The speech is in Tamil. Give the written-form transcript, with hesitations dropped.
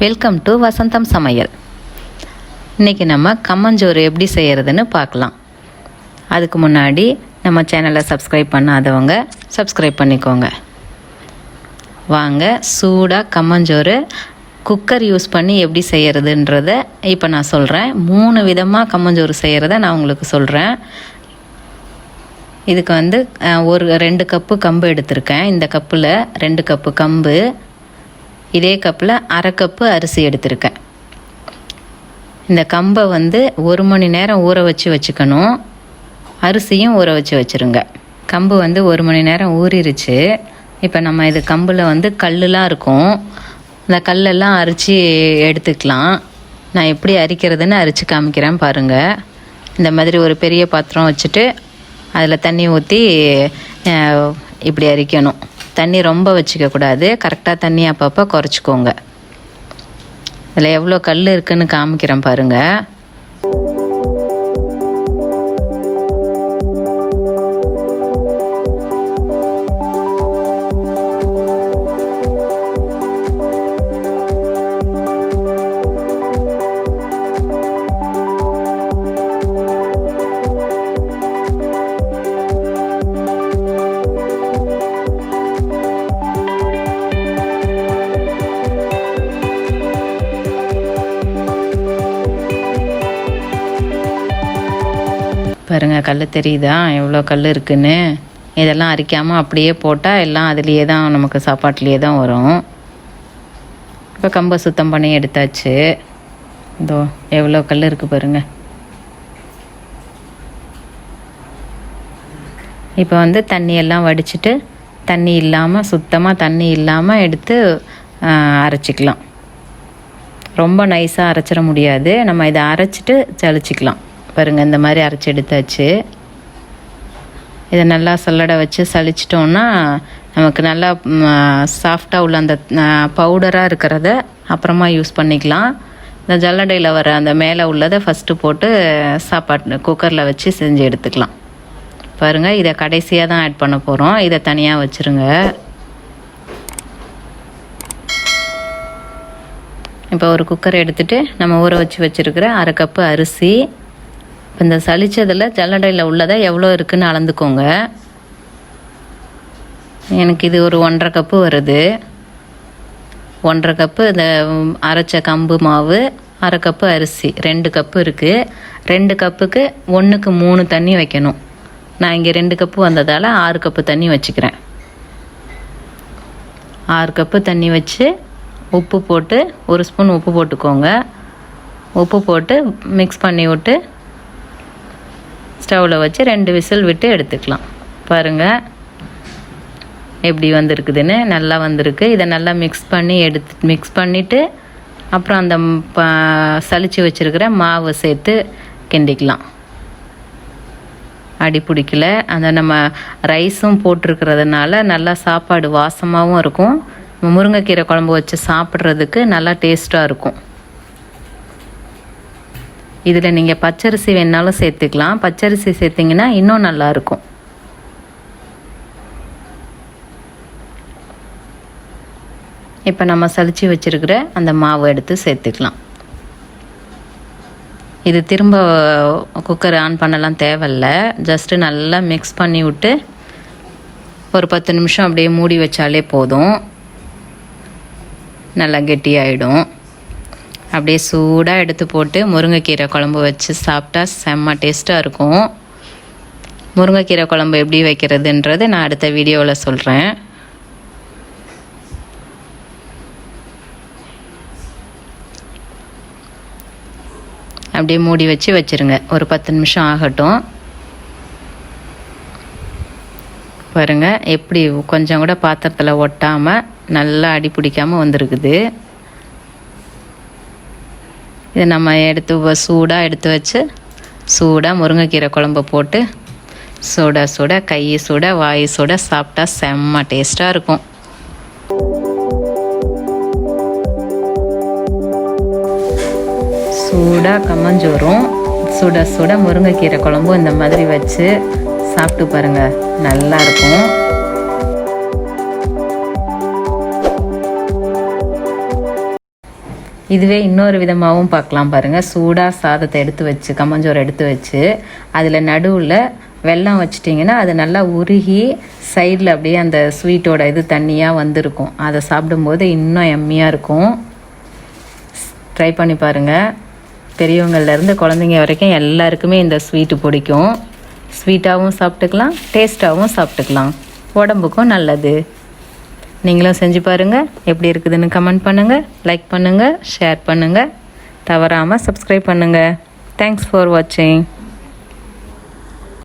வெல்கம் டு வசந்தம் சமையல். இன்றைக்கி நம்ம கம்மஞ்சோறு எப்படி செய்கிறதுன்னு பார்க்கலாம். அதுக்கு முன்னாடி நம்ம சேனலை சப்ஸ்கிரைப் பண்ணாதவங்க சப்ஸ்கிரைப் பண்ணிக்கோங்க. வாங்க சூடாக கம்மஞ்சோறு குக்கர் யூஸ் பண்ணி எப்படி செய்கிறதுன்றத இப்போ நான் சொல்கிறேன். 3 விதமாக கம்மஞ்சோறு செய்கிறத நான் உங்களுக்கு சொல்கிறேன். இதுக்கு ஒரு 2 கப்பு கம்பு எடுத்திருக்கேன். இந்த கப்பில் 2 கப்பு கம்பு, இதே கப்பில் அரை கப்பு அரிசி எடுத்திருக்கேன். இந்த கம்பை 1 மணி நேரம் ஊற வச்சுக்கணும். அரிசியும் ஊற வச்சுருங்க. கம்பு 1 மணி நேரம் ஊறிடுச்சு. இப்போ நம்ம இது கம்பில் கல்லுலாம் இருக்கும். இந்த கல்லெல்லாம் அரித்து எடுத்துக்கலாம். நான் எப்படி அரிக்கிறதுன்னு அரித்து காமிக்கிறேன் பாருங்கள். இந்த மாதிரி ஒரு பெரிய பாத்திரம் வச்சுட்டு அதில் தண்ணி ஊற்றி இப்படி அரிக்கணும். தண்ணி ரொம்ப வச்சுக்கக்கூடாது. கரெக்டாக தண்ணி அப்பப்போ குறைச்சிக்கோங்க. இதில் எவ்வளோ கல் இருக்குதுன்னு காமிக்கிறேன் பாருங்கள். பாருங்கள், கல் தெரியுதா எவ்வளோ கல் இருக்குன்னு. இதெல்லாம் அரிக்காமல் அப்படியே போட்டால் எல்லாம் அதுலேயே தான், நமக்கு சாப்பாட்லேயே தான் வரும். இப்போ கம்பை சுத்தம் பண்ணி எடுத்தாச்சு. இதோ எவ்வளோ கல் இருக்குது பாருங்கள். இப்போ தண்ணியெல்லாம் வடிச்சிட்டு தண்ணி இல்லாமல், சுத்தமாக தண்ணி இல்லாமல் எடுத்து அரைச்சிக்கலாம். ரொம்ப நைஸாக அரைச்சிட முடியாது. நம்ம இதை அரைச்சிட்டு சளிச்சிக்கலாம். பாருங்கள், இந்த மாதிரி அரைச்சி எடுத்தாச்சு. இதை நல்லா சல்லடை வச்சு சளிச்சிட்டோன்னா நமக்கு நல்லா சாஃப்டாக உள்ள அந்த பவுடராக இருக்கிறத அப்புறமா யூஸ் பண்ணிக்கலாம். இந்த ஜல்லடையில் வர அந்த மேலே உள்ளதை ஃபஸ்ட்டு போட்டு சாப்பாட்டு குக்கரில் வச்சு செஞ்சு எடுத்துக்கலாம். பாருங்கள், இதை கடைசியாக தான் ஆட் பண்ண போகிறோம். இதை தனியாக வச்சுருங்க. இப்போ ஒரு குக்கர் எடுத்துகிட்டு நம்ம ஊற வச்சுருக்கிற அரை கப்பு அரிசி, இப்போ இந்த சளிச்சதில் ஜல்லடையில் உள்ளதை எவ்வளோ இருக்குதுன்னு அளந்துக்கோங்க. எனக்கு இது ஒரு 1.5 கப்பு வருது. 1.5 கப்பு இந்த அரைச்ச கம்பு மாவு, அரை கப்பு அரிசி, 2 கப்பு இருக்குது. 2 கப்புக்கு 1க்கு 3 தண்ணி வைக்கணும். நான் இங்கே 2 கப்பு வந்ததால் 6 கப்பு தண்ணி வச்சுக்கிறேன். 6 கப்பு தண்ணி வச்சு உப்பு போட்டு 1 ஸ்பூன் உப்பு போட்டுக்கோங்க. உப்பு போட்டு மிக்ஸ் பண்ணி விட்டு ஸ்டவ்வில் வச்சு 2 விசில் விட்டு எடுத்துக்கலாம். பாருங்கள் எப்படி வந்திருக்குதுன்னு. நல்லா வந்திருக்கு. இதை நல்லா மிக்ஸ் பண்ணிவிட்டு அப்புறம் அந்த சளிச்சு வச்சுருக்கிற மாவை சேர்த்து கிண்டிக்கலாம். அடி பிடிக்கல. அந்த நம்ம ரைஸும் போட்டிருக்கிறதுனால நல்லா சாப்பாடு வாசமாகவும் இருக்கும். முருங்கைக்கீரை குழம்பு வச்சு சாப்பிட்றதுக்கு நல்லா டேஸ்ட்டாக இருக்கும். இதில் நீங்கள் பச்சரிசி வேணாலும் சேர்த்துக்கலாம். பச்சரிசி சேர்த்திங்கன்னா இன்னும் நல்லாயிருக்கும். இப்போ நம்ம சளிச்சு வச்சுருக்கிற அந்த மாவு எடுத்து சேர்த்துக்கலாம். இது திரும்ப குக்கர் ஆன் பண்ணலாம் தேவையில்லை. ஜஸ்ட்டு நல்லா மிக்ஸ் பண்ணி விட்டு ஒரு 10 நிமிஷம் அப்படியே மூடி வச்சாலே போதும். நல்லா கெட்டியாயிடும். அப்படியே சூடாக எடுத்து போட்டு முருங்கைக்கீரை குழம்பு வச்சு சாப்பிட்டா செம்ம டேஸ்ட்டாக இருக்கும். முருங்கைக்கீரை குழம்பு எப்படி வைக்கிறதுன்றது நான் அடுத்த வீடியோவில் சொல்கிறேன். அப்படியே மூடி வச்சுருங்க. ஒரு 10 நிமிஷம் ஆகட்டும். பாருங்கள் எப்படி கொஞ்சம் கூட பாத்திரத்தில் ஒட்டாமல் நல்லா அடி பிடிக்காமல் வந்திருக்குது. இதை நம்ம எடுத்து சூடாக எடுத்து வச்சு சூடாக முருங்கைக்கீரை குழம்பு போட்டு சுட கை சுட வாய் சுட சாப்பிட்டா செம்ம டேஸ்ட்டாக இருக்கும். சூடாக கம்மஞ்சோறும் சுட முருங்கைக்கீரை குழம்பும் இந்த மாதிரி வச்சு சாப்பிட்டு பாருங்கள், நல்லாயிருக்கும். இதுவே இன்னொரு விதமாகவும் பார்க்கலாம் பாருங்கள். சூடாக சாதத்தை எடுத்து வச்சு கம்மஞ்சோறு எடுத்து வச்சு அதில் நடுவில் வெல்லம் வச்சிட்டிங்கன்னா அது நல்லா உருகி சைடில் அப்படியே அந்த ஸ்வீட்டோட இது தண்ணியாக வந்திருக்கும். அதை சாப்பிடும்போது இன்னும் எம்மியாக இருக்கும். ட்ரை பண்ணி பாருங்கள். பெரியவங்கள்லேருந்து குழந்தைங்க வரைக்கும் எல்லாருக்குமே இந்த ஸ்வீட்டு பிடிக்கும். ஸ்வீட்டாகவும் சாப்பிட்டுக்கலாம், டேஸ்ட்டாகவும் சாப்பிட்டுக்கலாம், உடம்புக்கும் நல்லது. நீங்களும் செஞ்சு பாருங்கள். எப்படி இருக்குதுன்னு கமெண்ட் பண்ணுங்கள், லைக் பண்ணுங்கள், ஷேர் பண்ணுங்கள், தவறாமல் சப்ஸ்கிரைப் பண்ணுங்கள். தேங்க்ஸ் ஃபார் வாட்சிங்.